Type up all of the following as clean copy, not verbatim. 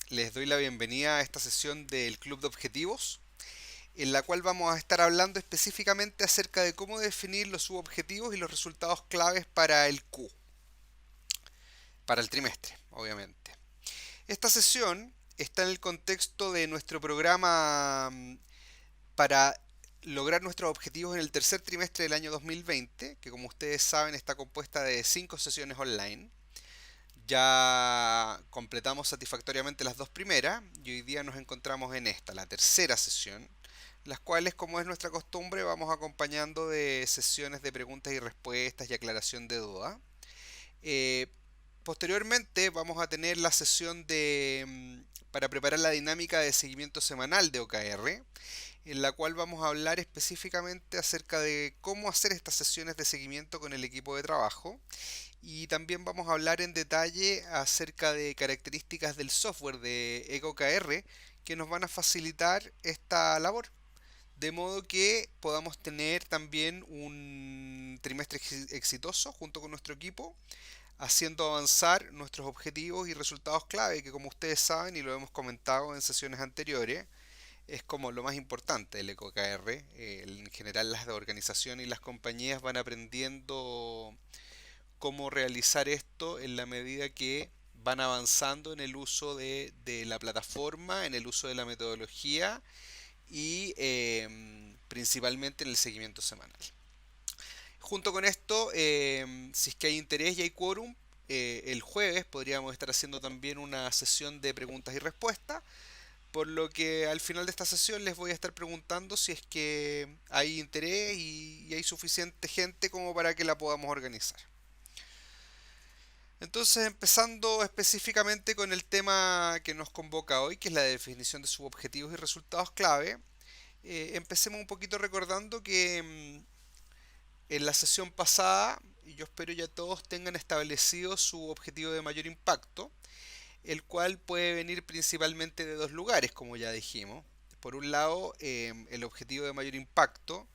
Les doy la bienvenida a esta sesión del Club de Objetivos, en la cual vamos a estar hablando específicamente acerca de cómo definir los subobjetivos y los resultados claves para el Q, para el trimestre, obviamente. Esta sesión está en el contexto de nuestro programa para lograr nuestros objetivos en el tercer trimestre del año 2020, que como ustedes saben está compuesta de 5 sesiones online. Ya completamos satisfactoriamente las dos primeras y hoy día nos encontramos en esta, la tercera sesión, las cuales, como es nuestra costumbre, vamos acompañando de sesiones de preguntas y respuestas y aclaración de dudas. Eh, Posteriormente vamos a tener la sesión para preparar la dinámica de seguimiento semanal de OKR, en la cual vamos a hablar específicamente acerca de cómo hacer estas sesiones de seguimiento con el equipo de trabajo y también vamos a hablar en detalle acerca de características del software de EcoKR que nos van a facilitar esta labor. De modo que podamos tener también un trimestre exitoso junto con nuestro equipo, haciendo avanzar nuestros objetivos y resultados clave, que como ustedes saben y lo hemos comentado en sesiones anteriores, es como lo más importante del EcoKR. En general las organizaciones y las compañías van aprendiendo cómo realizar esto en la medida que van avanzando en el uso de la plataforma, en el uso de la metodología y principalmente en el seguimiento semanal. Junto con esto, si es que hay interés y hay quórum, el jueves podríamos estar haciendo también una sesión de preguntas y respuestas, por lo que al final de esta sesión les voy a estar preguntando si es que hay interés y hay suficiente gente como para que la podamos organizar. Entonces, empezando específicamente con el tema que nos convoca hoy, que es la definición de subobjetivos y resultados clave, empecemos un poquito recordando que en la sesión pasada, y yo espero ya todos tengan establecido su objetivo de mayor impacto, el cual puede venir principalmente de dos lugares, como ya dijimos. Por un lado, el objetivo de mayor impacto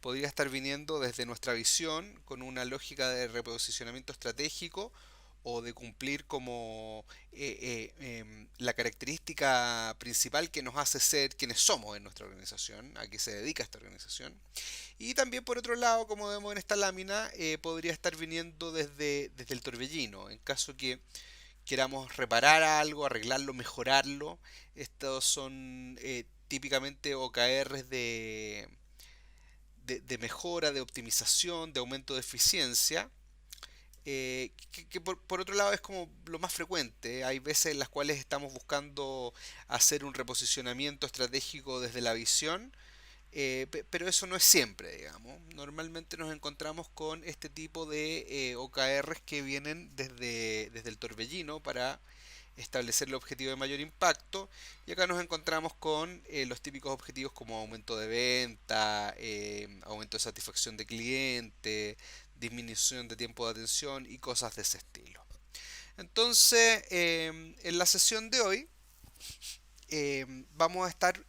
podría estar viniendo desde nuestra visión, con una lógica de reposicionamiento estratégico o de cumplir como la característica principal que nos hace ser quienes somos en nuestra organización, a qué se dedica esta organización. Y también por otro lado, como vemos en esta lámina, podría estar viniendo desde el torbellino, en caso que queramos reparar algo, arreglarlo, mejorarlo. Estos son típicamente OKRs de mejora, de optimización, de aumento de eficiencia, que por otro lado es como lo más frecuente. Hay veces en las cuales estamos buscando hacer un reposicionamiento estratégico desde la visión, pero eso no es siempre, digamos. Normalmente nos encontramos con este tipo de OKRs que vienen desde el torbellino para establecer el objetivo de mayor impacto, y acá nos encontramos con los típicos objetivos como aumento de venta, aumento de satisfacción de cliente, disminución de tiempo de atención y cosas de ese estilo. Entonces, en la sesión de hoy vamos a estar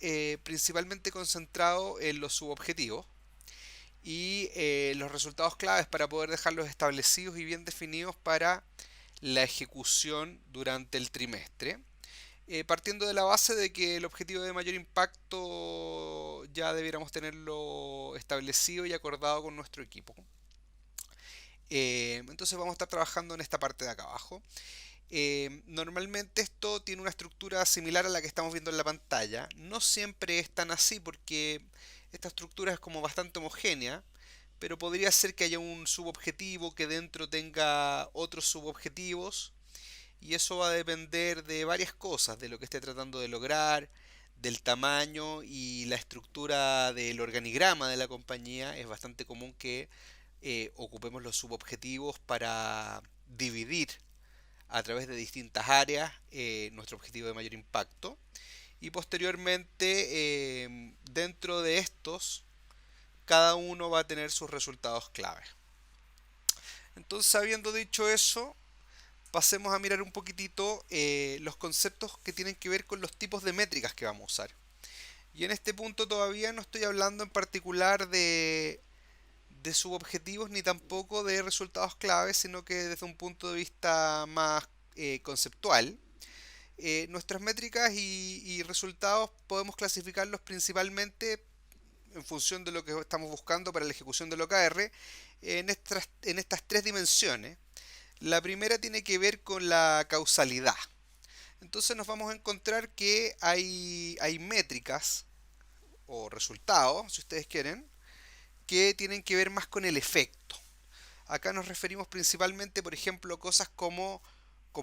principalmente concentrados en los subobjetivos y los resultados claves para poder dejarlos establecidos y bien definidos para la ejecución durante el trimestre, partiendo de la base de que el objetivo de mayor impacto ya debiéramos tenerlo establecido y acordado con nuestro equipo. Entonces vamos a estar trabajando en esta parte de acá abajo. Normalmente esto tiene una estructura similar a la que estamos viendo en la pantalla. No siempre es tan así porque esta estructura es como bastante homogénea, pero podría ser que haya un subobjetivo que dentro tenga otros subobjetivos, y eso va a depender de varias cosas, de lo que esté tratando de lograr, del tamaño y la estructura del organigrama de la compañía. Es bastante común que ocupemos los subobjetivos para dividir a través de distintas áreas nuestro objetivo de mayor impacto. Y posteriormente, dentro de estos, cada uno va a tener sus resultados clave. Entonces, habiendo dicho eso, pasemos a mirar un poquitito los conceptos que tienen que ver con los tipos de métricas que vamos a usar. Y en este punto todavía no estoy hablando en particular de subobjetivos ni tampoco de resultados claves, sino que desde un punto de vista más conceptual. Nuestras métricas y resultados podemos clasificarlos principalmente en función de lo que estamos buscando para la ejecución del OKR en estas tres dimensiones. La primera tiene que ver con la causalidad. Entonces nos vamos a encontrar que hay métricas o resultados, si ustedes quieren, que tienen que ver más con el efecto. Acá nos referimos principalmente, por ejemplo, a cosas como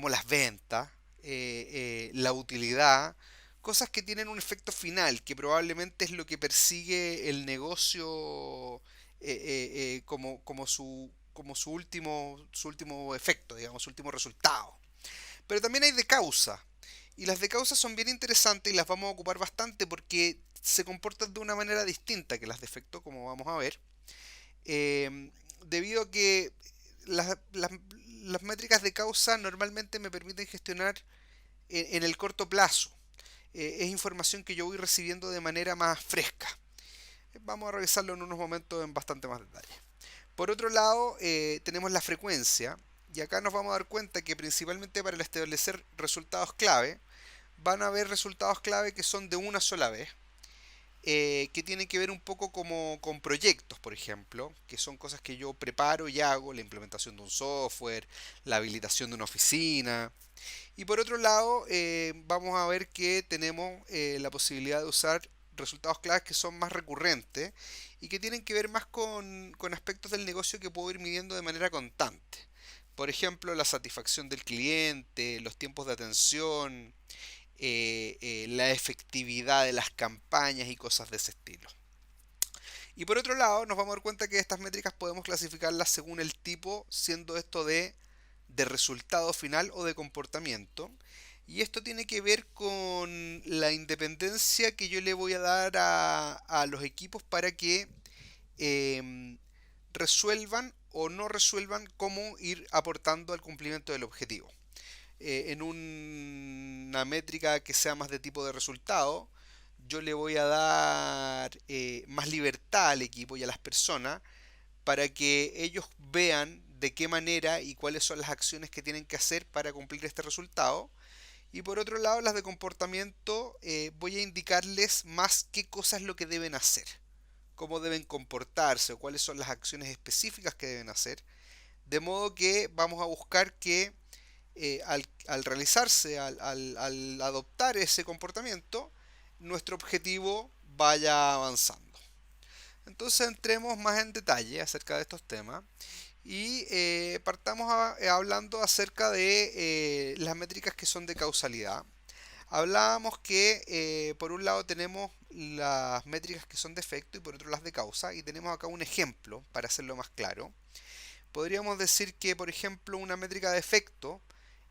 las ventas, la utilidad, cosas que tienen un efecto final, que probablemente es lo que persigue el negocio como su último efecto, digamos, su último resultado. Pero también hay de causa. Y las de causa son bien interesantes y las vamos a ocupar bastante porque se comportan de una manera distinta que las de efecto, como vamos a ver. eh, Debido a que las métricas de causa normalmente me permiten gestionar en el corto plazo. Es información que yo voy recibiendo de manera más fresca. Vamos a revisarlo en unos momentos en bastante más detalle. Por otro lado, tenemos la frecuencia, y acá nos vamos a dar cuenta que principalmente para el establecer resultados clave, van a haber resultados clave que son de una sola vez, que tienen que ver un poco como con proyectos, por ejemplo, que son cosas que yo preparo y hago, la implementación de un software, la habilitación de una oficina. Y por otro lado, vamos a ver que tenemos la posibilidad de usar resultados claves que son más recurrentes y que tienen que ver más con aspectos del negocio que puedo ir midiendo de manera constante. Por ejemplo, la satisfacción del cliente, los tiempos de atención, la efectividad de las campañas y cosas de ese estilo. Y por otro lado, nos vamos a dar cuenta que estas métricas podemos clasificarlas según el tipo, siendo esto de resultado final o de comportamiento. Y esto tiene que ver con la independencia que yo le voy a dar a los equipos para que eh, resuelvan o no resuelvan cómo ir aportando al cumplimiento del objetivo. En una métrica que sea más de tipo de resultado, yo le voy a dar más libertad al equipo y a las personas para que ellos vean de qué manera y cuáles son las acciones que tienen que hacer para cumplir este resultado. Y por otro lado, las de comportamiento, voy a indicarles más qué cosas es lo que deben hacer, cómo deben comportarse o cuáles son las acciones específicas que deben hacer. De modo que vamos a buscar que al realizarse, al adoptar ese comportamiento, nuestro objetivo vaya avanzando. Entonces entremos más en detalle acerca de estos temas y partamos hablando acerca de las métricas que son de causalidad. Hablábamos que por un lado tenemos las métricas que son de efecto y por otro las de causa, y tenemos acá un ejemplo para hacerlo más claro. Podríamos decir que, por ejemplo, una métrica de efecto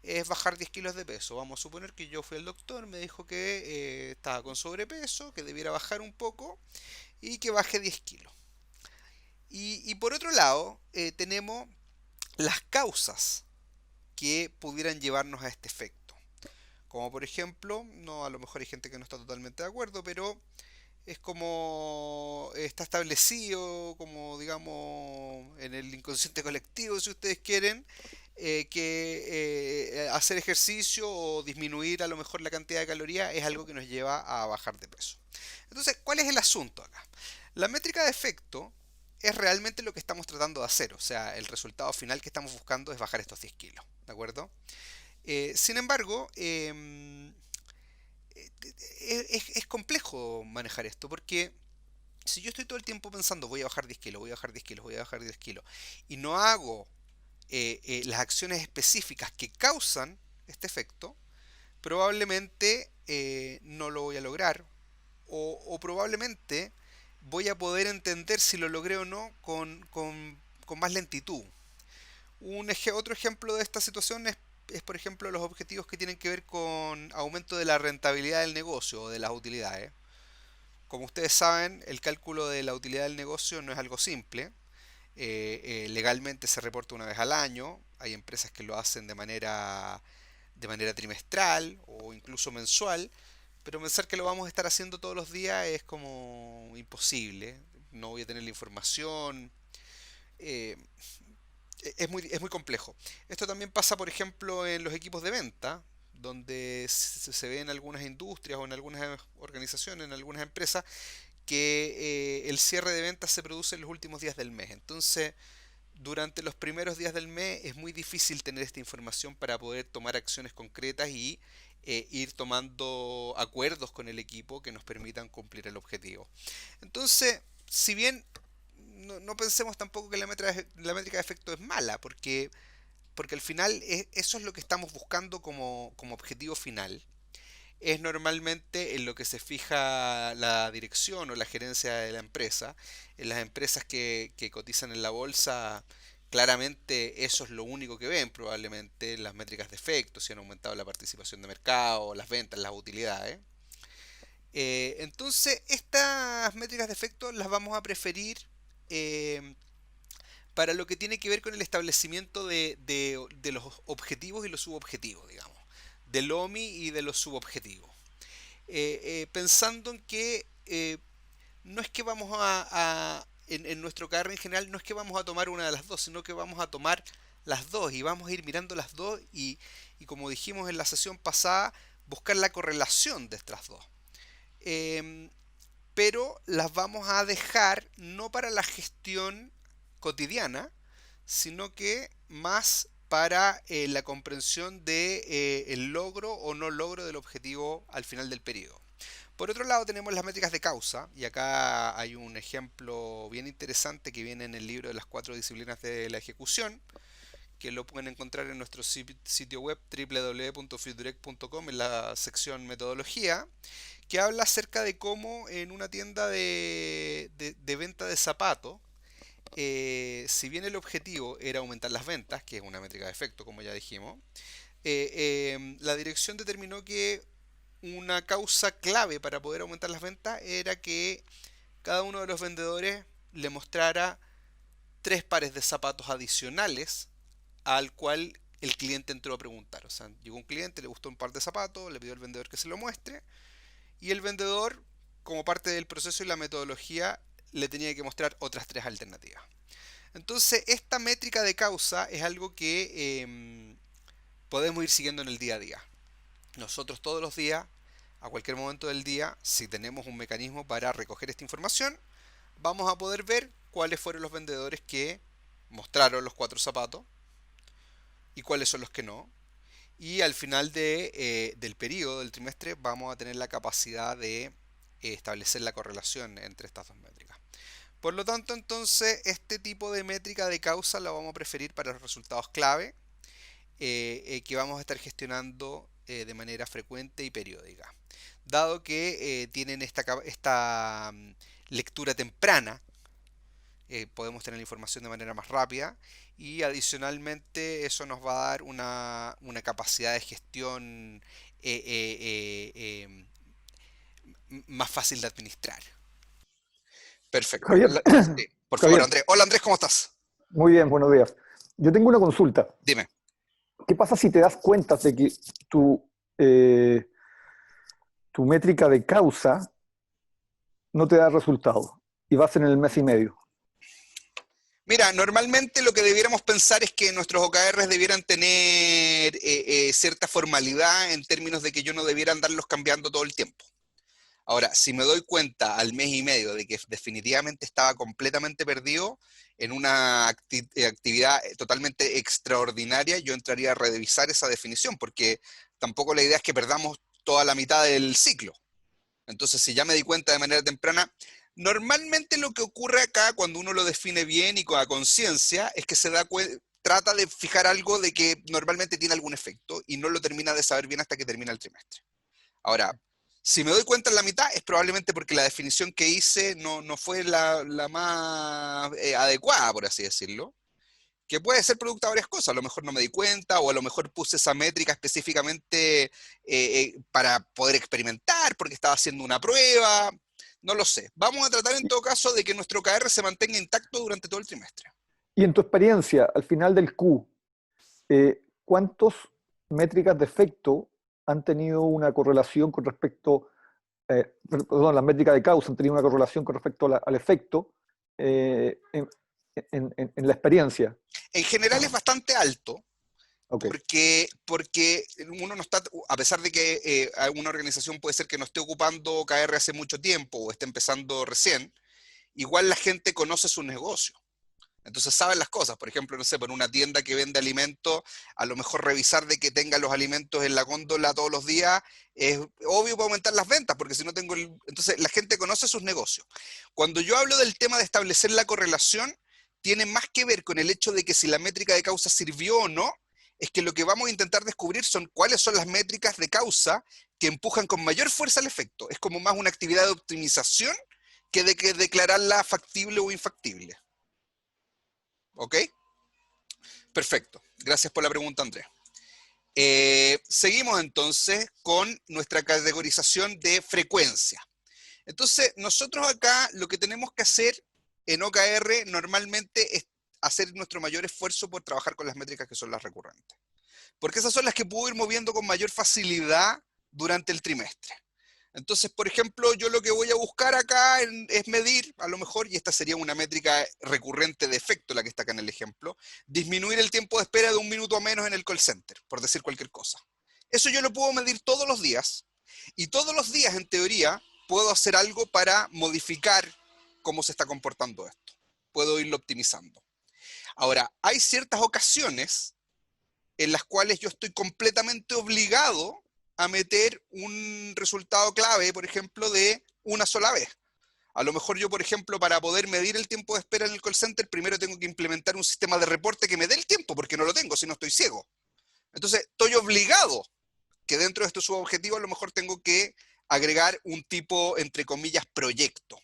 es bajar 10 kilos de peso. Vamos a suponer que yo fui al doctor, me dijo que estaba con sobrepeso, que debiera bajar un poco y que baje 10 kilos. Y por otro lado, tenemos las causas que pudieran llevarnos a este efecto. Como por ejemplo, no, a lo mejor hay gente que no está totalmente de acuerdo, pero es como está establecido, como digamos, en el inconsciente colectivo, si ustedes quieren, que hacer ejercicio o disminuir a lo mejor la cantidad de calorías es algo que nos lleva a bajar de peso. Entonces, ¿cuál es el asunto acá? La métrica de efecto es realmente lo que estamos tratando de hacer, o sea, el resultado final que estamos buscando es bajar estos 10 kilos, ¿de acuerdo? Sin embargo, es complejo manejar esto porque si yo estoy todo el tiempo pensando voy a bajar 10 kilos, voy a bajar 10 kilos, voy a bajar 10 kilos y no hago las acciones específicas que causan este efecto, probablemente no lo voy a lograr o probablemente voy a poder entender si lo logré o no con más lentitud. Otro ejemplo de esta situación es, por ejemplo, los objetivos que tienen que ver con aumento de la rentabilidad del negocio o de las utilidades. Como ustedes saben, el cálculo de la utilidad del negocio no es algo simple. Legalmente se reporta una vez al año. Hay empresas que lo hacen de manera trimestral o incluso mensual. Pero pensar que lo vamos a estar haciendo todos los días es como imposible. No voy a tener la información. eh, es muy complejo. Esto también pasa, por ejemplo, en los equipos de venta. donde se ve en algunas industrias o en algunas organizaciones, en algunas empresas, que el cierre de ventas se produce en los últimos días del mes. Entonces, durante los primeros días del mes es muy difícil tener esta información para poder tomar acciones concretas y ir tomando acuerdos con el equipo que nos permitan cumplir el objetivo. Entonces, si bien no pensemos tampoco que la métrica de efecto es mala, porque al final eso es lo que estamos buscando como objetivo final. Es normalmente en lo que se fija la dirección o la gerencia de la empresa. En las empresas que cotizan en la bolsa, claramente eso es lo único que ven, probablemente las métricas de efecto, si han aumentado la participación de mercado, las ventas, las utilidades. Entonces, estas métricas de efecto las vamos a preferir eh, para lo que tiene que ver con el establecimiento de los objetivos y los subobjetivos, digamos, del OMI y de los subobjetivos. Pensando en que no es que vamos en nuestro carrera en general, no es que vamos a tomar una de las dos, sino que vamos a tomar las dos y vamos a ir mirando las dos y como dijimos en la sesión pasada, buscar la correlación de estas dos. Eh, pero las vamos a dejar no para la gestión cotidiana, sino que más para la comprensión de el logro o no logro del objetivo al final del periodo. Por otro lado tenemos las métricas de causa, y acá hay un ejemplo bien interesante que viene en el libro de las 4 disciplinas de la ejecución, que lo pueden encontrar en nuestro sitio web www.feeddirect.com en la sección metodología, que habla acerca de cómo en una tienda de venta de zapatos, si bien el objetivo era aumentar las ventas, que es una métrica de efecto, como ya dijimos, la dirección determinó que una causa clave para poder aumentar las ventas era que cada uno de los vendedores le mostrara 3 pares de zapatos adicionales al cual el cliente entró a preguntar. O sea, llegó un cliente, le gustó un par de zapatos, le pidió al vendedor que se lo muestre, y el vendedor, como parte del proceso y la metodología, le tenía que mostrar otras 3 alternativas. Entonces, esta métrica de causa es algo que podemos ir siguiendo en el día a día. Nosotros todos los días, a cualquier momento del día, si tenemos un mecanismo para recoger esta información, vamos a poder ver cuáles fueron los vendedores que mostraron los 4 zapatos y cuáles son los que no. Y al final del periodo, del trimestre, vamos a tener la capacidad de establecer la correlación entre estas dos métricas. Por lo tanto, entonces, este tipo de métrica de causa la vamos a preferir para los resultados clave que vamos a estar gestionando de manera frecuente y periódica. Dado que tienen esta lectura temprana, podemos tener la información de manera más rápida y adicionalmente eso nos va a dar una capacidad de gestión más fácil de administrar. Perfecto. Javier, Sí, por favor, Javier, Andrés. Hola Andrés, ¿cómo estás? muy bien, buenos días. Yo tengo una consulta. Dime. ¿Qué pasa si te das cuenta de que tu, eh, tu métrica de causa no te da resultado y vas en el mes y medio? Mira, normalmente lo que debiéramos pensar es que nuestros OKRs debieran tener cierta formalidad en términos de que yo no debiera andarlos cambiando todo el tiempo. Ahora, si me doy cuenta al mes y medio de que definitivamente estaba completamente perdido en una actividad totalmente extraordinaria, yo entraría a revisar esa definición, porque tampoco la idea es que perdamos toda la mitad del ciclo. Entonces, si ya me di cuenta de manera temprana, normalmente lo que ocurre acá cuando uno lo define bien y con la conciencia es que trata de fijar algo de que normalmente tiene algún efecto y no lo termina de saber bien hasta que termina el trimestre. Ahora, si me doy cuenta en la mitad es probablemente porque la definición que hice no fue la más adecuada, por así decirlo, que puede ser producto de varias cosas. A lo mejor no me di cuenta o a lo mejor puse esa métrica específicamente para poder experimentar porque estaba haciendo una prueba. No lo sé. Vamos a tratar en todo caso de que nuestro KR se mantenga intacto durante todo el trimestre. Y en tu experiencia, al final del Q, ¿cuántas métricas de efecto han tenido una correlación con respecto, perdón, las métricas de causa han tenido una correlación con respecto al efecto en la experiencia? En general es bastante alto. Ok. Porque uno no está, a pesar de que una organización puede ser que no esté ocupando OKR hace mucho tiempo o esté empezando recién, igual la gente conoce su negocio. Entonces saben las cosas. Por ejemplo, no sé, por una tienda que vende alimentos, a lo mejor revisar de que tenga los alimentos en la góndola todos los días es obvio para aumentar las ventas, porque si no tengo el... Entonces la gente conoce sus negocios. Cuando yo hablo del tema de establecer la correlación, tiene más que ver con el hecho de que si la métrica de causa sirvió o no, es que lo que vamos a intentar descubrir son cuáles son las métricas de causa que empujan con mayor fuerza el efecto. Es como más una actividad de optimización que de que declararla factible o infactible. ¿Ok? Perfecto. Gracias por la pregunta, Andrea. Seguimos entonces con nuestra categorización de frecuencia. Entonces, nosotros acá lo que tenemos que hacer en OKR normalmente es hacer nuestro mayor esfuerzo por trabajar con las métricas que son las recurrentes. Porque esas son las que puedo ir moviendo con mayor facilidad durante el trimestre. Entonces, por ejemplo, yo lo que voy a buscar acá es medir, a lo mejor, y esta sería una métrica recurrente de efecto, la que está acá en el ejemplo, disminuir el tiempo de espera de 1 minuto o menos en el call center, por decir cualquier cosa. Eso yo lo puedo medir todos los días, y todos los días, en teoría, puedo hacer algo para modificar cómo se está comportando esto. Puedo irlo optimizando. Ahora, hay ciertas ocasiones en las cuales yo estoy completamente obligado a meter un resultado clave, por ejemplo, de una sola vez. A lo mejor yo, por ejemplo, para poder medir el tiempo de espera en el call center, primero tengo que implementar un sistema de reporte que me dé el tiempo, porque no lo tengo, si no estoy ciego. Entonces, estoy obligado que dentro de este subobjetivo a lo mejor tengo que agregar un tipo, entre comillas, proyecto.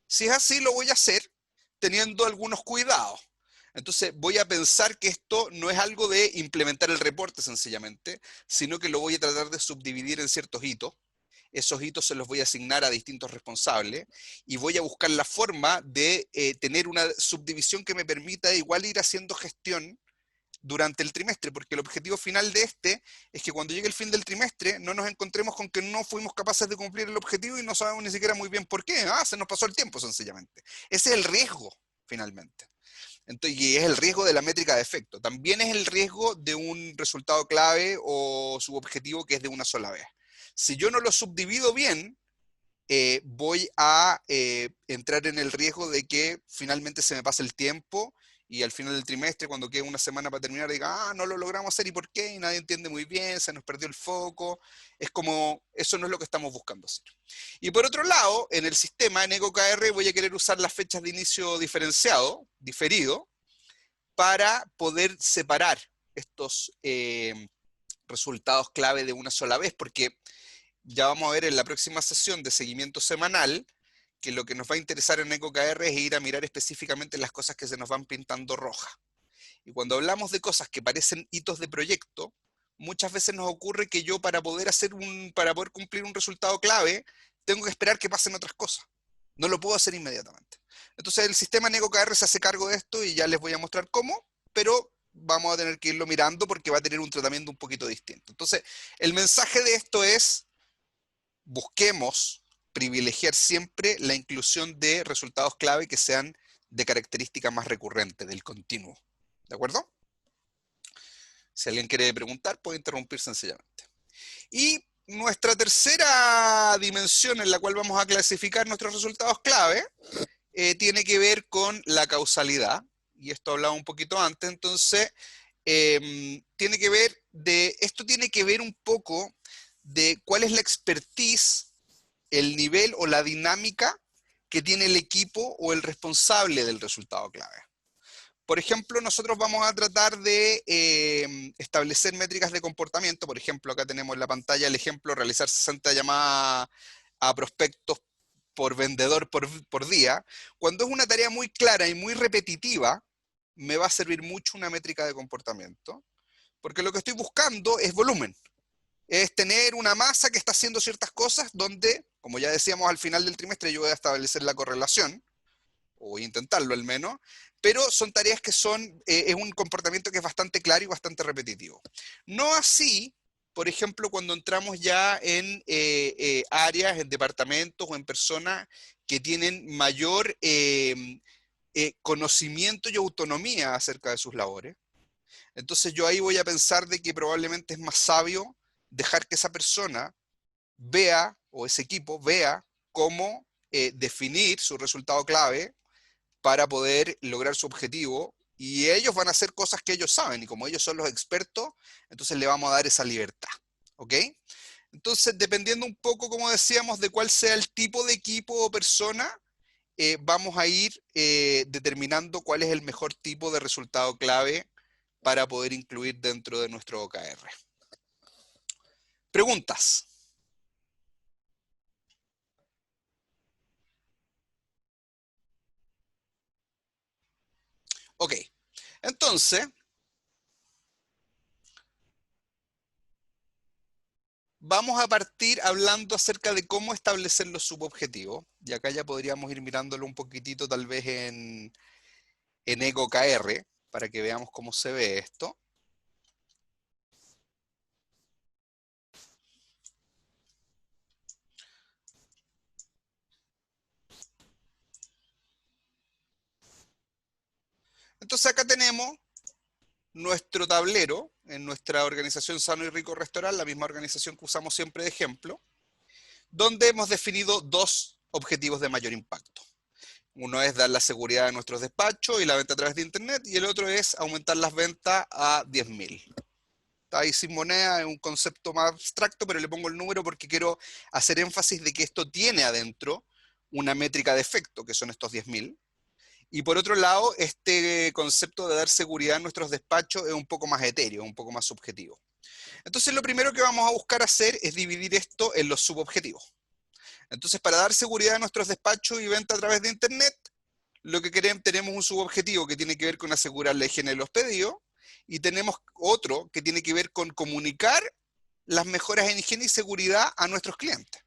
Si es así, lo voy a hacer teniendo algunos cuidados. Entonces voy a pensar que esto no es algo de implementar el reporte sencillamente, sino que lo voy a tratar de subdividir en ciertos hitos. Esos hitos se los voy a asignar a distintos responsables y voy a buscar la forma de tener una subdivisión que me permita igual ir haciendo gestión durante el trimestre, porque el objetivo final de este es que cuando llegue el fin del trimestre no nos encontremos con que no fuimos capaces de cumplir el objetivo y no sabemos ni siquiera muy bien por qué. Se nos pasó el tiempo sencillamente. Ese es el riesgo, finalmente. Entonces, y es el riesgo de la métrica de efecto. También es el riesgo de un resultado clave o subobjetivo que es de una sola vez. Si yo no lo subdivido bien, voy a entrar en el riesgo de que finalmente se me pase el tiempo y al final del trimestre, cuando quede una semana para terminar, diga, no lo logramos hacer y por qué, y nadie entiende muy bien, se nos perdió el foco. Es como, eso no es lo que estamos buscando hacer. Y por otro lado, en el sistema, en EcoKR, voy a querer usar las fechas de inicio diferenciado, diferido, para poder separar estos resultados clave de una sola vez, porque ya vamos a ver en la próxima sesión de seguimiento semanal que lo que nos va a interesar en EcoKR es ir a mirar específicamente las cosas que se nos van pintando rojas. Y cuando hablamos de cosas que parecen hitos de proyecto, muchas veces nos ocurre que yo para poder cumplir un resultado clave, tengo que esperar que pasen otras cosas. No lo puedo hacer inmediatamente. Entonces el sistema en EcoKR se hace cargo de esto y ya les voy a mostrar cómo, pero vamos a tener que irlo mirando porque va a tener un tratamiento un poquito distinto. Entonces, el mensaje de esto es: busquemos privilegiar siempre la inclusión de resultados clave que sean de característica más recurrente, del continuo. ¿De acuerdo? Si alguien quiere preguntar, puede interrumpir sencillamente. Y nuestra tercera dimensión en la cual vamos a clasificar nuestros resultados clave tiene que ver con la causalidad. Y esto hablaba un poquito antes. Entonces, esto tiene que ver un poco de cuál es la expertise, el nivel o la dinámica que tiene el equipo o el responsable del resultado clave. Por ejemplo, nosotros vamos a tratar de establecer métricas de comportamiento. Por ejemplo, acá tenemos en la pantalla el ejemplo: realizar 60 llamadas a prospectos por vendedor por día. Cuando es una tarea muy clara y muy repetitiva, me va a servir mucho una métrica de comportamiento, porque lo que estoy buscando es volumen. Es tener una masa que está haciendo ciertas cosas donde, como ya decíamos, al final del trimestre yo voy a establecer la correlación, o intentarlo al menos, pero son tareas que es un comportamiento que es bastante claro y bastante repetitivo. No así, por ejemplo, cuando entramos ya en áreas, en departamentos o en personas que tienen mayor conocimiento y autonomía acerca de sus labores. Entonces yo ahí voy a pensar de que probablemente es más sabio dejar que esa persona vea, o ese equipo vea, cómo definir su resultado clave para poder lograr su objetivo. Y ellos van a hacer cosas que ellos saben, y como ellos son los expertos, entonces le vamos a dar esa libertad. ¿Ok? Entonces, dependiendo un poco, como decíamos, de cuál sea el tipo de equipo o persona, vamos a ir determinando cuál es el mejor tipo de resultado clave para poder incluir dentro de nuestro OKR. Preguntas. Ok, entonces vamos a partir hablando acerca de cómo establecer los subobjetivos. Y acá ya podríamos ir mirándolo un poquitito tal vez en EcoKR, para que veamos cómo se ve esto. Entonces acá tenemos nuestro tablero en nuestra organización Sano y Rico Restaurant, la misma organización que usamos siempre de ejemplo, donde hemos definido dos objetivos de mayor impacto. Uno es dar la seguridad de nuestros despachos y la venta a través de Internet, y el otro es aumentar las ventas a 10.000. Está ahí sin moneda, es un concepto más abstracto, pero le pongo el número porque quiero hacer énfasis de que esto tiene adentro una métrica de efecto, que son estos 10.000. Y por otro lado, este concepto de dar seguridad a nuestros despachos es un poco más etéreo, un poco más subjetivo. Entonces, lo primero que vamos a buscar hacer es dividir esto en los subobjetivos. Entonces, para dar seguridad a nuestros despachos y venta a través de Internet, lo que queremos, tenemos un subobjetivo que tiene que ver con asegurar la higiene de los pedidos, y tenemos otro que tiene que ver con comunicar las mejoras en higiene y seguridad a nuestros clientes.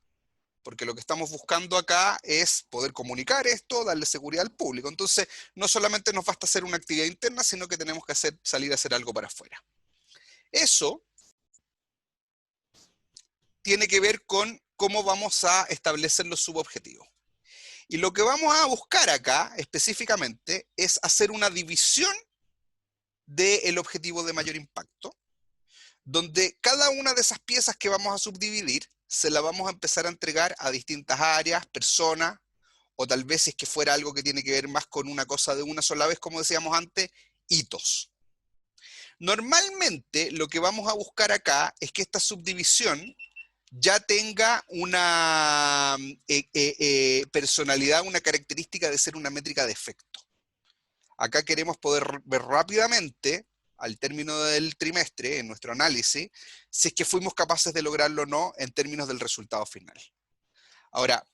Porque lo que estamos buscando acá es poder comunicar esto, darle seguridad al público. Entonces, no solamente nos basta hacer una actividad interna, sino que tenemos que salir a hacer algo para afuera. Eso tiene que ver con cómo vamos a establecer los subobjetivos. Y lo que vamos a buscar acá específicamente es hacer una división del objetivo de mayor impacto, donde cada una de esas piezas que vamos a subdividir se la vamos a empezar a entregar a distintas áreas, personas, o tal vez si es que fuera algo que tiene que ver más con una cosa de una sola vez, como decíamos antes, hitos. Normalmente lo que vamos a buscar acá es que esta subdivisión ya tenga una personalidad, una característica de ser una métrica de efecto. Acá queremos poder ver rápidamente, al término del trimestre, en nuestro análisis, si es que fuimos capaces de lograrlo o no en términos del resultado final. Ahora,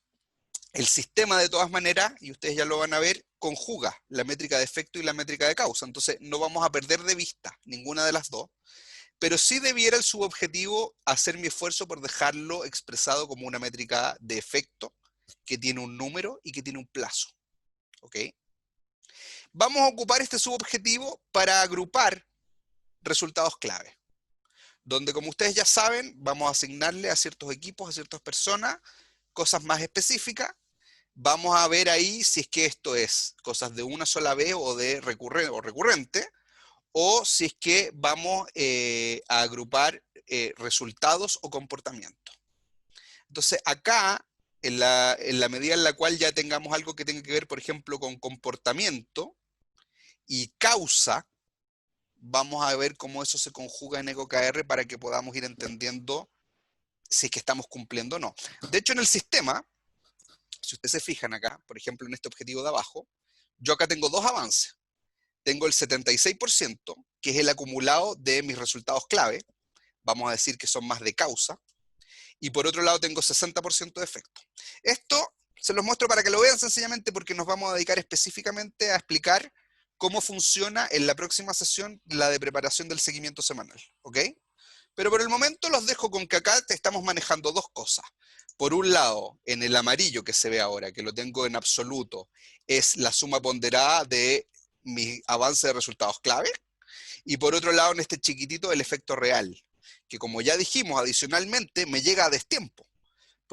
el sistema de todas maneras, y ustedes ya lo van a ver, conjuga la métrica de efecto y la métrica de causa. Entonces no vamos a perder de vista ninguna de las dos, pero sí debiera el subobjetivo hacer mi esfuerzo por dejarlo expresado como una métrica de efecto que tiene un número y que tiene un plazo. ¿Ok? Vamos a ocupar este subobjetivo para agrupar resultados clave, donde, como ustedes ya saben, vamos a asignarle a ciertos equipos, a ciertas personas, cosas más específicas. Vamos a ver ahí si es que esto es cosas de una sola vez o de recurrente, o si es que vamos a agrupar resultados o comportamientos. Entonces, acá, en la medida en la cual ya tengamos algo que tenga que ver, por ejemplo, con comportamiento y causa, vamos a ver cómo eso se conjuga en EcoKR para que podamos ir entendiendo si es que estamos cumpliendo o no. De hecho, en el sistema, si ustedes se fijan acá, por ejemplo, en este objetivo de abajo, yo acá tengo dos avances. Tengo el 76%, que es el acumulado de mis resultados clave, vamos a decir que son más de causa, y por otro lado tengo 60% de efecto. Esto se los muestro para que lo vean sencillamente porque nos vamos a dedicar específicamente a explicar cómo funciona en la próxima sesión la de preparación del seguimiento semanal, ¿ok? Pero por el momento los dejo con que acá te estamos manejando dos cosas. Por un lado, en el amarillo que se ve ahora, que lo tengo en absoluto, es la suma ponderada de mi avance de resultados clave. Y por otro lado, en este chiquitito, el efecto real, que como ya dijimos, adicionalmente me llega a destiempo.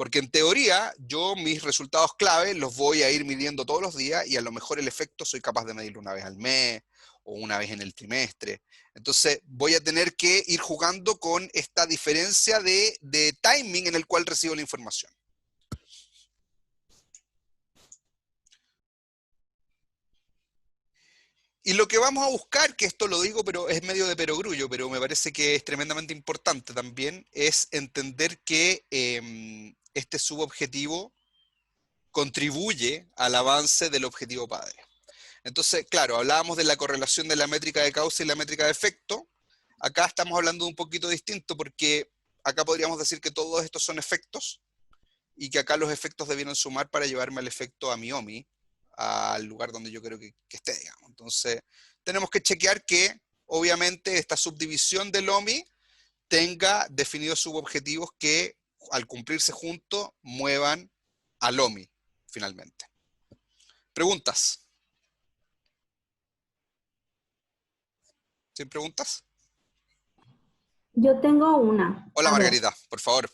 Porque en teoría, yo mis resultados clave los voy a ir midiendo todos los días y a lo mejor el efecto soy capaz de medirlo una vez al mes o una vez en el trimestre. Entonces voy a tener que ir jugando con esta diferencia de timing en el cual recibo la información. Y lo que vamos a buscar, que esto lo digo, pero es medio de perogrullo, pero me parece que es tremendamente importante también, es entender que este subobjetivo contribuye al avance del objetivo padre. Entonces, claro, hablábamos de la correlación de la métrica de causa y la métrica de efecto. Acá estamos hablando de un poquito distinto porque acá podríamos decir que todos estos son efectos y que acá los efectos debieron sumar para llevarme al efecto a mi OMI, al lugar donde yo creo que esté, digamos. Entonces, tenemos que chequear que, obviamente, esta subdivisión del OMI tenga definidos subobjetivos que, al cumplirse juntos, muevan al OMI, finalmente. ¿Preguntas? ¿Sin preguntas? Yo tengo una. Hola A ver, Margarita, por favor.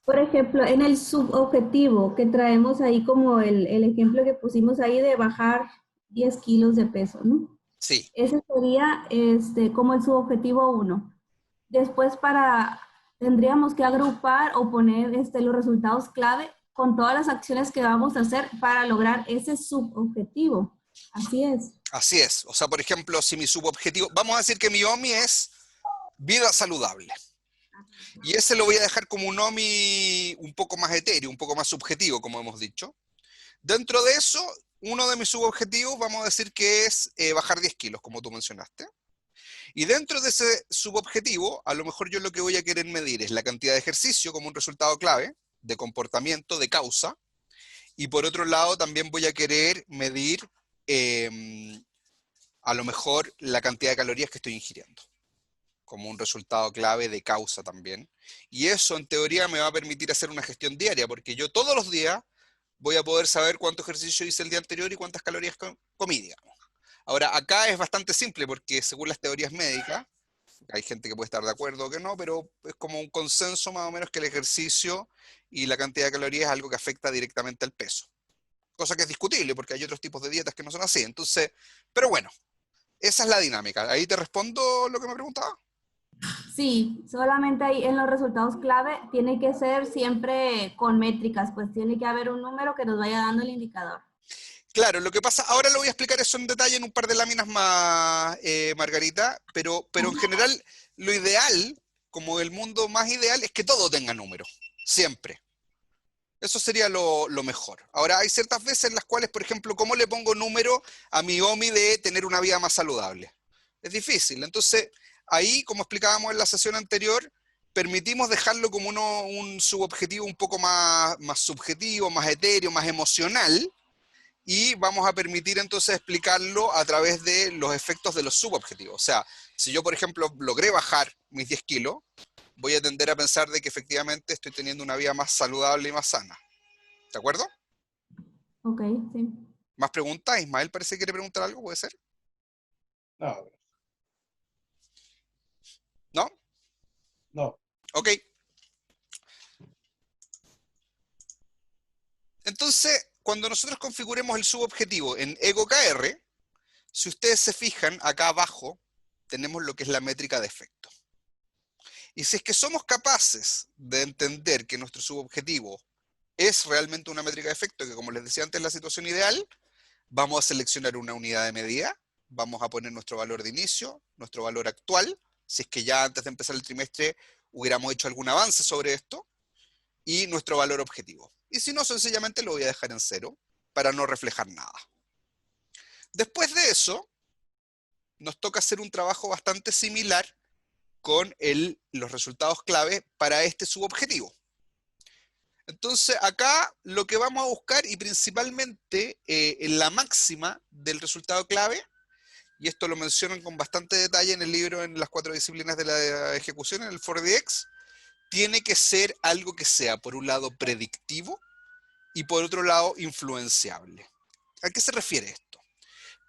por ejemplo, en el subobjetivo que traemos ahí como el ejemplo que pusimos ahí de bajar 10 kilos de peso, ¿no? Sí, Ese sería como el subobjetivo uno. Después tendríamos que agrupar o poner los resultados clave con todas las acciones que vamos a hacer para lograr ese subobjetivo. Así es. así es. O sea, por ejemplo, si mi subobjetivo, vamos a decir que mi OMI es vida saludable. Y ese lo voy a dejar como un OMI un poco más etéreo, un poco más subjetivo, como hemos dicho. Dentro de eso, uno de mis subobjetivos, vamos a decir que es bajar 10 kilos, como tú mencionaste. Y dentro de ese subobjetivo, a lo mejor yo lo que voy a querer medir es la cantidad de ejercicio como un resultado clave, de comportamiento, de causa. Y por otro lado, también voy a querer medir a lo mejor la cantidad de calorías que estoy ingiriendo, como un resultado clave de causa también. Y eso en teoría me va a permitir hacer una gestión diaria, porque yo todos los días voy a poder saber cuánto ejercicio hice el día anterior y cuántas calorías comí, digamos. Ahora, acá es bastante simple, porque según las teorías médicas, hay gente que puede estar de acuerdo o que no, pero es como un consenso más o menos que el ejercicio y la cantidad de calorías es algo que afecta directamente al peso. Cosa que es discutible, porque hay otros tipos de dietas que no son así. Entonces, pero bueno, esa es la dinámica. Ahí te respondo lo que me preguntaba. Sí, solamente ahí en los resultados clave tiene que ser siempre con métricas, pues tiene que haber un número que nos vaya dando el indicador. Claro, lo que pasa, ahora lo voy a explicar eso en detalle en un par de láminas más, Margarita, pero en general lo ideal, como el mundo más ideal, es que todo tenga número, siempre. Eso sería lo mejor. Ahora, hay ciertas veces en las cuales, por ejemplo, ¿cómo le pongo número a mi OMI de tener una vida más saludable? Es difícil. Entonces, ahí, como explicábamos en la sesión anterior, permitimos dejarlo como un subobjetivo un poco más subjetivo, más etéreo, más emocional, y vamos a permitir entonces explicarlo a través de los efectos de los subobjetivos. O sea, si yo, por ejemplo, logré bajar mis 10 kilos, voy a tender a pensar de que efectivamente estoy teniendo una vida más saludable y más sana. ¿De acuerdo? Ok, sí. ¿Más preguntas? Ismael parece que quiere preguntar algo, ¿puede ser? No, ¿No? no. Ok. Entonces, cuando nosotros configuremos el subobjetivo en EGOKR, si ustedes se fijan, acá abajo tenemos lo que es la métrica de efecto. Y si es que somos capaces de entender que nuestro subobjetivo es realmente una métrica de efecto, que como les decía antes, es la situación ideal, vamos a seleccionar una unidad de medida, vamos a poner nuestro valor de inicio, nuestro valor actual, si es que ya antes de empezar el trimestre hubiéramos hecho algún avance sobre esto, y nuestro valor objetivo. Y si no, sencillamente lo voy a dejar en 0 para no reflejar nada. Después de eso, nos toca hacer un trabajo bastante similar con los resultados clave para este subobjetivo. Entonces acá lo que vamos a buscar, y principalmente en la máxima del resultado clave, y esto lo mencionan con bastante detalle en el libro en las 4 disciplinas de la ejecución, en el 4DX, tiene que ser algo que sea, por un lado, predictivo y por otro lado, influenciable. ¿A qué se refiere esto?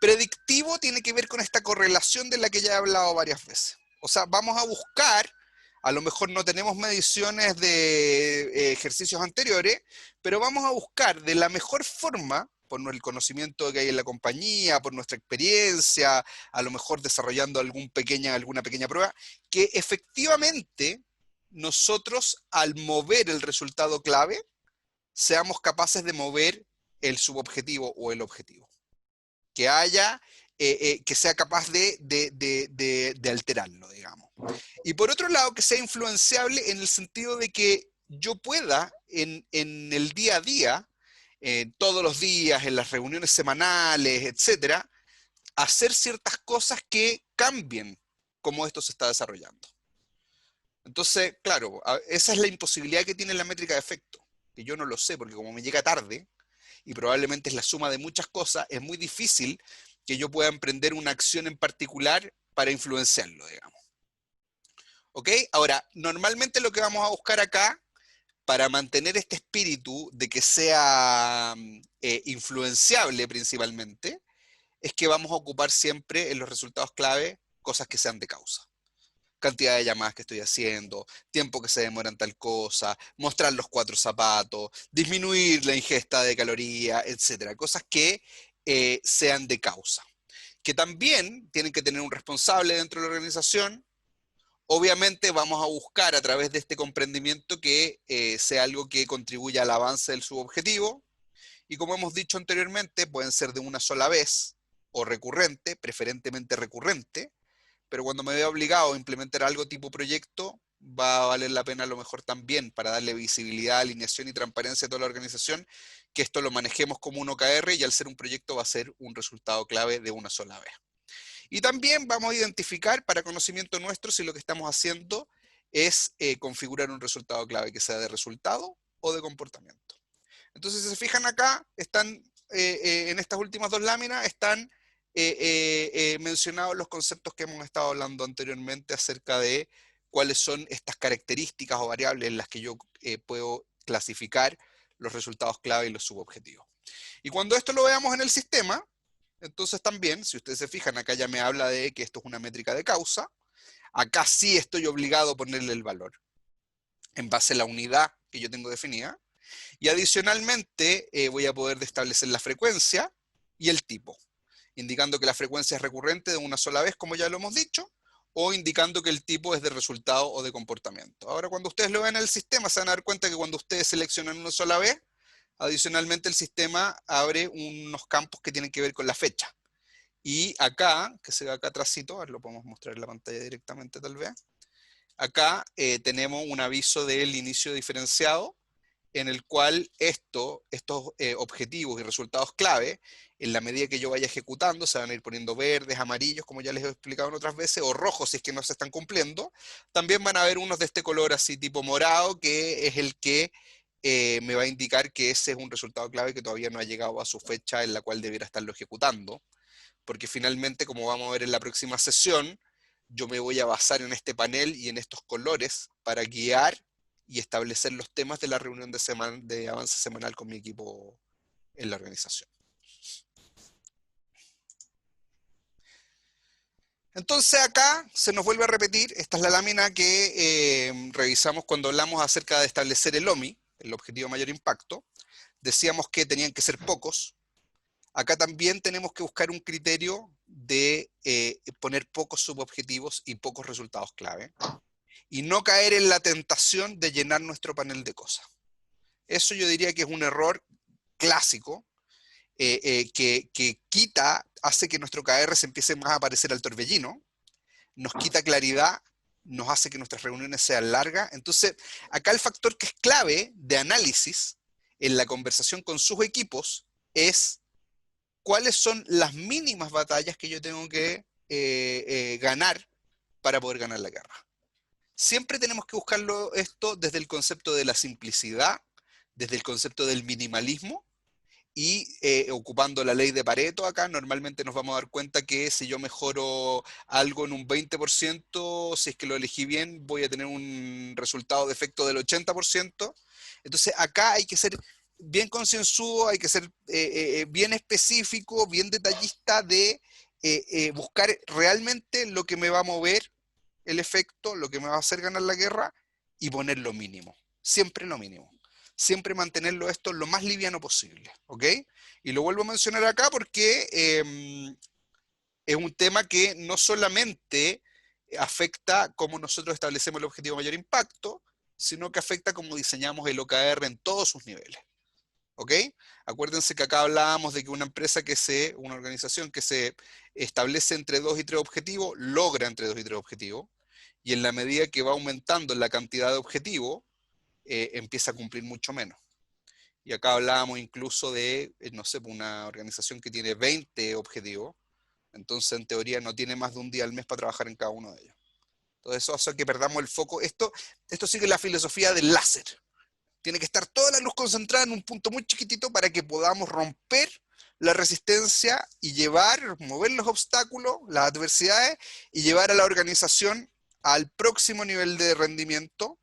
Predictivo tiene que ver con esta correlación de la que ya he hablado varias veces. O sea, vamos a buscar A lo mejor no tenemos mediciones de ejercicios anteriores, pero vamos a buscar de la mejor forma, por el conocimiento que hay en la compañía, por nuestra experiencia, a lo mejor desarrollando alguna pequeña prueba, que efectivamente nosotros al mover el resultado clave, seamos capaces de mover el subobjetivo o el objetivo. Que haya, que sea capaz de alterarlo, digamos. Y por otro lado, que sea influenciable en el sentido de que yo pueda en el día a día, todos los días, en las reuniones semanales, etcétera, hacer ciertas cosas que cambien cómo esto se está desarrollando. Entonces, claro, esa es la imposibilidad que tiene la métrica de efecto, que yo no lo sé, porque como me llega tarde, y probablemente es la suma de muchas cosas, es muy difícil que yo pueda emprender una acción en particular para influenciarlo, digamos. ¿Ok? Ahora, normalmente lo que vamos a buscar acá, para mantener este espíritu de que sea influenciable principalmente, es que vamos a ocupar siempre en los resultados clave cosas que sean de causa. Cantidad de llamadas que estoy haciendo, tiempo que se demora en tal cosa, mostrar los 4 zapatos, disminuir la ingesta de calorías, etcétera. Cosas que sean de causa. Que también tienen que tener un responsable dentro de la organización. Obviamente vamos a buscar a través de este comprendimiento que sea algo que contribuya al avance del subobjetivo. Y como hemos dicho anteriormente, pueden ser de una sola vez o recurrente, preferentemente recurrente. Pero cuando me vea obligado a implementar algo tipo proyecto, va a valer la pena a lo mejor también para darle visibilidad, alineación y transparencia a toda la organización, que esto lo manejemos como un OKR y al ser un proyecto va a ser un resultado clave de una sola vez. Y también vamos a identificar para conocimiento nuestro si lo que estamos haciendo es configurar un resultado clave que sea de resultado o de comportamiento. Entonces, si se fijan acá, están en estas últimas 2 láminas, están mencionados los conceptos que hemos estado hablando anteriormente acerca de cuáles son estas características o variables en las que yo puedo clasificar los resultados clave y los subobjetivos. Y cuando esto lo veamos en el sistema, entonces también, si ustedes se fijan, acá ya me habla de que esto es una métrica de causa, acá sí estoy obligado a ponerle el valor en base a la unidad que yo tengo definida, y adicionalmente voy a poder establecer la frecuencia y el tipo, indicando que la frecuencia es recurrente de una sola vez, como ya lo hemos dicho, o indicando que el tipo es de resultado o de comportamiento. Ahora, cuando ustedes lo ven en el sistema, se van a dar cuenta que cuando ustedes seleccionan una sola vez, adicionalmente el sistema abre unos campos que tienen que ver con la fecha. Y acá, que se ve acá atrásito, a ver, lo podemos mostrar en la pantalla directamente tal vez, acá tenemos un aviso del inicio diferenciado, en el cual estos objetivos y resultados clave, en la medida que yo vaya ejecutando, se van a ir poniendo verdes, amarillos, como ya les he explicado en otras veces, o rojos si es que no se están cumpliendo. También van a haber unos de este color así tipo morado, que es el que me va a indicar que ese es un resultado clave que todavía no ha llegado a su fecha en la cual debiera estarlo ejecutando. Porque finalmente, como vamos a ver en la próxima sesión, yo me voy a basar en este panel y en estos colores para guiar y establecer los temas de la reunión de avance semanal con mi equipo en la organización. Entonces acá se nos vuelve a repetir, esta es la lámina que revisamos cuando hablamos acerca de establecer el OMI, el objetivo de mayor impacto. Decíamos que tenían que ser pocos. Acá también tenemos que buscar un criterio de poner pocos subobjetivos y pocos resultados clave. Y no caer en la tentación de llenar nuestro panel de cosas. Eso yo diría que es un error clásico que hace que nuestro KR se empiece más a parecer al torbellino, nos quita claridad, nos hace que nuestras reuniones sean largas. Entonces, acá el factor que es clave de análisis en la conversación con sus equipos es cuáles son las mínimas batallas que yo tengo que ganar para poder ganar la guerra. Siempre tenemos que buscarlo esto desde el concepto de la simplicidad, desde el concepto del minimalismo, y ocupando la ley de Pareto acá, normalmente nos vamos a dar cuenta que si yo mejoro algo en un 20%, si es que lo elegí bien, voy a tener un resultado de efecto del 80%. Entonces acá hay que ser bien concienzudo, hay que ser bien específico, bien detallista de buscar realmente lo que me va a mover el efecto, lo que me va a hacer ganar la guerra, y poner lo mínimo. Siempre lo mínimo. Siempre mantenerlo esto lo más liviano posible. ¿Ok? Y lo vuelvo a mencionar acá porque es un tema que no solamente afecta cómo nosotros establecemos el objetivo de mayor impacto, sino que afecta cómo diseñamos el OKR en todos sus niveles. ¿Ok? Acuérdense que acá hablábamos de que una organización que se establece entre 2 y 3 objetivos, logra entre 2 y 3 objetivos, y en la medida que va aumentando la cantidad de objetivos, empieza a cumplir mucho menos. Y acá hablábamos incluso de, no sé, una organización que tiene 20 objetivos, entonces en teoría no tiene más de un día al mes para trabajar en cada uno de ellos. Entonces eso hace que perdamos el foco. Esto sigue la filosofía del láser. Tiene que estar toda la luz concentrada en un punto muy chiquitito para que podamos romper la resistencia y mover los obstáculos, las adversidades, y llevar a la organización al próximo nivel de rendimiento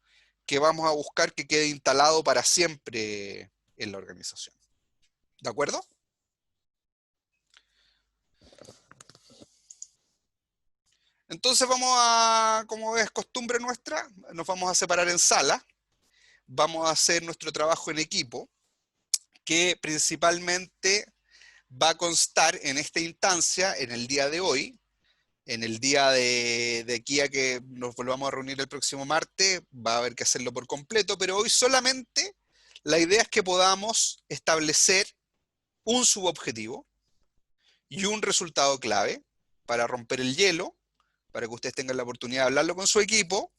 que vamos a buscar que quede instalado para siempre en la organización. ¿De acuerdo? Entonces como es costumbre nuestra, nos vamos a separar en salas. Vamos a hacer nuestro trabajo en equipo, que principalmente va a constar en esta instancia, en el día de hoy, en el día de aquí a que nos volvamos a reunir el próximo martes, va a haber que hacerlo por completo, pero hoy solamente la idea es que podamos establecer un subobjetivo y un resultado clave para romper el hielo, para que ustedes tengan la oportunidad de hablarlo con su equipo,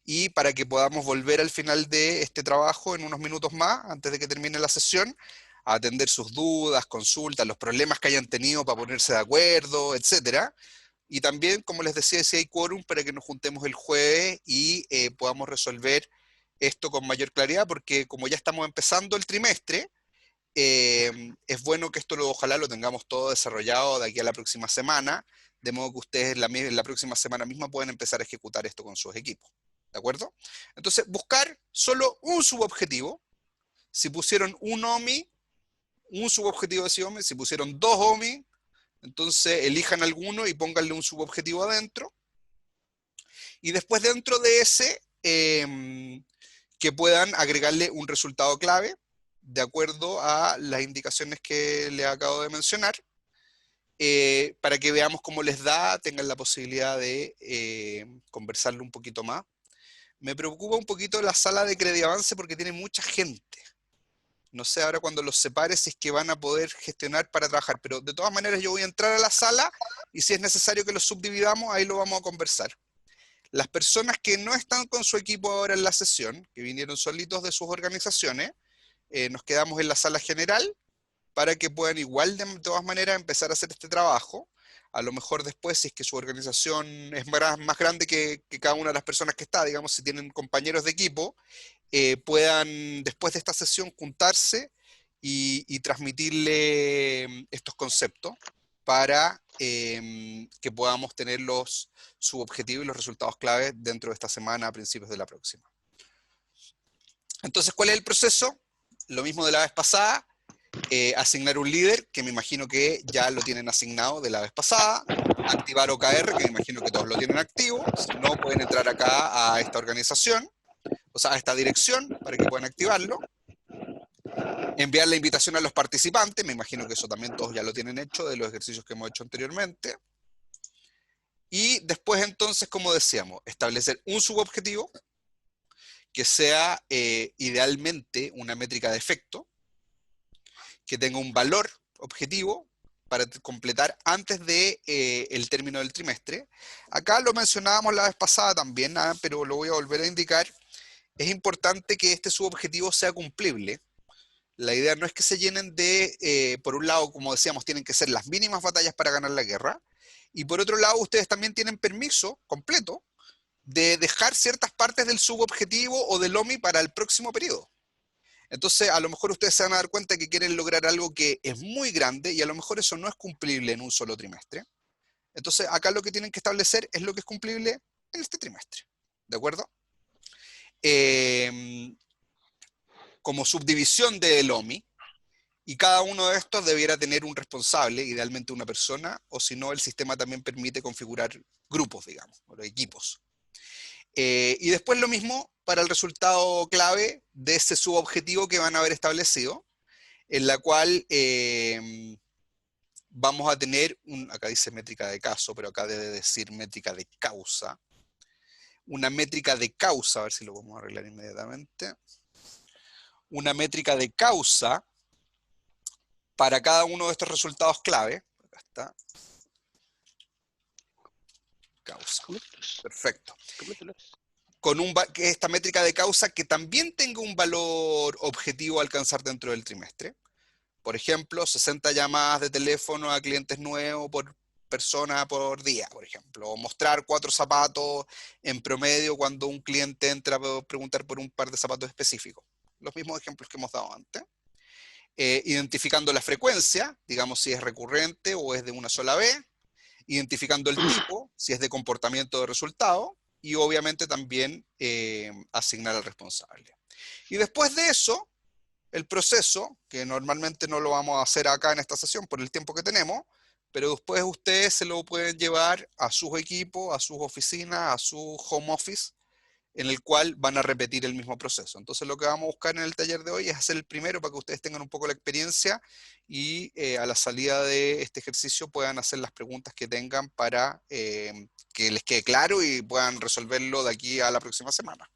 y para que podamos volver al final de este trabajo en unos minutos más, antes de que termine la sesión, a atender sus dudas, consultas, los problemas que hayan tenido para ponerse de acuerdo, etcétera. Y también, como les decía, si hay quórum, para que nos juntemos el jueves y podamos resolver esto con mayor claridad, porque como ya estamos empezando el trimestre, es bueno que ojalá lo tengamos todo desarrollado de aquí a la próxima semana, de modo que ustedes la próxima semana misma pueden empezar a ejecutar esto con sus equipos. ¿De acuerdo? Entonces, buscar solo un subobjetivo. Si pusieron un OMI, un subobjetivo de ese OMI. Si pusieron 2 OMI, entonces elijan alguno y pónganle un subobjetivo adentro. Y después dentro de ese, que puedan agregarle un resultado clave, de acuerdo a las indicaciones que les acabo de mencionar, para que veamos cómo les da, tengan la posibilidad de conversarlo un poquito más. Me preocupa un poquito la sala de Crediavance porque tiene mucha gente. No sé ahora cuando los separe si es que van a poder gestionar para trabajar, pero de todas maneras yo voy a entrar a la sala y si es necesario que los subdividamos, ahí lo vamos a conversar. Las personas que no están con su equipo ahora en la sesión, que vinieron solitos de sus organizaciones, nos quedamos en la sala general para que puedan igual de todas maneras empezar a hacer este trabajo. A lo mejor después, si es que su organización es más grande que cada una de las personas que está, digamos, si tienen compañeros de equipo, puedan después de esta sesión juntarse y transmitirle estos conceptos para que podamos tener los subobjetivos y los resultados clave dentro de esta semana a principios de la próxima. Entonces, ¿cuál es el proceso? Lo mismo de la vez pasada. Asignar un líder, que me imagino que ya lo tienen asignado de la vez pasada, activar OKR, que me imagino que todos lo tienen activo, si no pueden entrar acá a esta organización, o sea, a esta dirección, para que puedan activarlo, enviar la invitación a los participantes, me imagino que eso también todos ya lo tienen hecho, de los ejercicios que hemos hecho anteriormente, y después entonces, como decíamos, establecer un subobjetivo, que sea idealmente una métrica de efecto, que tenga un valor objetivo para completar antes de el término del trimestre. Acá lo mencionábamos la vez pasada también, pero lo voy a volver a indicar. Es importante que este subobjetivo sea cumplible. La idea no es que se llenen por un lado, como decíamos, tienen que ser las mínimas batallas para ganar la guerra, y por otro lado, ustedes también tienen permiso completo de dejar ciertas partes del subobjetivo o del OMI para el próximo periodo. Entonces, a lo mejor ustedes se van a dar cuenta que quieren lograr algo que es muy grande y a lo mejor eso no es cumplible en un solo trimestre. Entonces, acá lo que tienen que establecer es lo que es cumplible en este trimestre. ¿De acuerdo? Como subdivisión del OMI, y cada uno de estos debiera tener un responsable, idealmente una persona, o si no, el sistema también permite configurar grupos, digamos, o equipos. Y después lo mismo para el resultado clave de ese subobjetivo que van a haber establecido, en la cual vamos a tener, acá dice métrica de caso, pero acá debe decir métrica de causa. Una métrica de causa, a ver si lo podemos arreglar inmediatamente. Una métrica de causa para cada uno de estos resultados clave. Acá está. Causa. Perfecto. Con esta métrica de causa que también tenga un valor objetivo a alcanzar dentro del trimestre. Por ejemplo, 60 llamadas de teléfono a clientes nuevos por persona por día, por ejemplo. O mostrar 4 zapatos en promedio cuando un cliente entra a preguntar por un par de zapatos específicos. Los mismos ejemplos que hemos dado antes. Identificando la frecuencia, digamos si es recurrente o es de una sola vez. Identificando el tipo, si es de comportamiento de resultado. Y obviamente también asignar al responsable. Y después de eso, el proceso, que normalmente no lo vamos a hacer acá en esta sesión por el tiempo que tenemos, pero después ustedes se lo pueden llevar a sus equipos, a sus oficinas, a su home office, en el cual van a repetir el mismo proceso. Entonces lo que vamos a buscar en el taller de hoy es hacer el primero para que ustedes tengan un poco la experiencia y a la salida de este ejercicio puedan hacer las preguntas que tengan para que les quede claro y puedan resolverlo de aquí a la próxima semana.